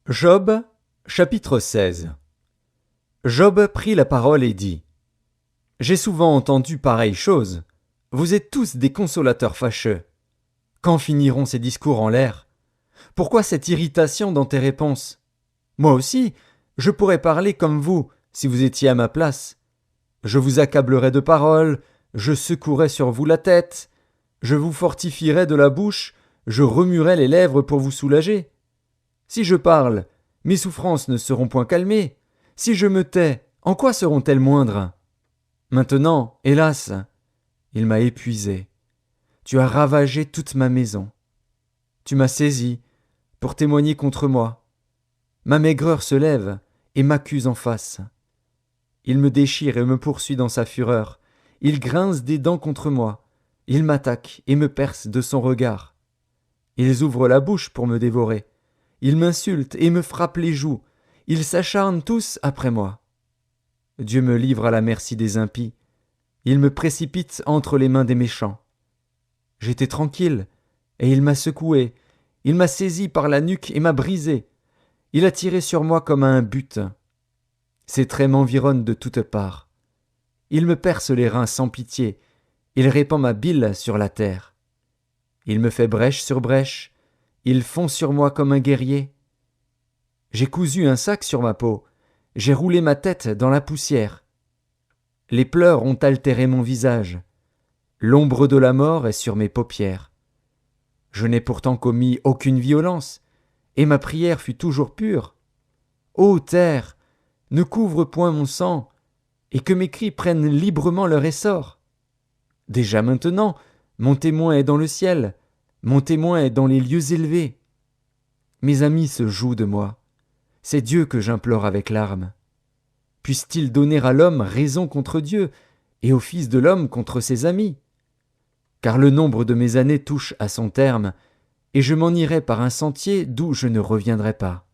Job, chapitre 16. Job prit la parole et dit: J'ai souvent entendu pareille chose. Vous êtes tous des consolateurs fâcheux. Quand finiront ces discours en l'air? Pourquoi cette irritation dans tes réponses? Moi aussi, je pourrais parler comme vous, si vous étiez à ma place. Je vous accablerais de paroles, je secouerais sur vous la tête, je vous fortifierais de la bouche, je remuerais les lèvres pour vous soulager. Si je parle, mes souffrances ne seront point calmées. Si je me tais, en quoi seront-elles moindres? Maintenant, hélas, il m'a épuisé. Tu as ravagé toute ma maison. Tu m'as saisi pour témoigner contre moi. Ma maigreur se lève et m'accuse en face. Il me déchire et me poursuit dans sa fureur. Il grince des dents contre moi. Il m'attaque et me perce de son regard. Ils ouvrent la bouche pour me dévorer. Ils m'insultent et me frappent les joues. Ils s'acharnent tous après moi. Dieu me livre à la merci des impies. Il me précipite entre les mains des méchants. J'étais tranquille, et il m'a secoué. Il m'a saisi par la nuque et m'a brisé. Il a tiré sur moi comme à un but. Ses traits m'environnent de toutes parts. Il me perce les reins sans pitié. Il répand ma bile sur la terre. Il me fait brèche sur brèche. Il fond sur moi comme un guerrier. J'ai cousu un sac sur ma peau. J'ai roulé ma tête dans la poussière. Les pleurs ont altéré mon visage. L'ombre de la mort est sur mes paupières. Je n'ai pourtant commis aucune violence, et ma prière fut toujours pure. Ô terre, ne couvre point mon sang, et que mes cris prennent librement leur essor. Déjà maintenant, mon témoin est dans le ciel, mon témoin est dans les lieux élevés. Mes amis se jouent de moi. C'est Dieu que j'implore avec larmes. Puisse-t-il donner à l'homme raison contre Dieu, et au Fils de l'homme contre ses amis? Car le nombre de mes années touche à son terme, et je m'en irai par un sentier d'où je ne reviendrai pas.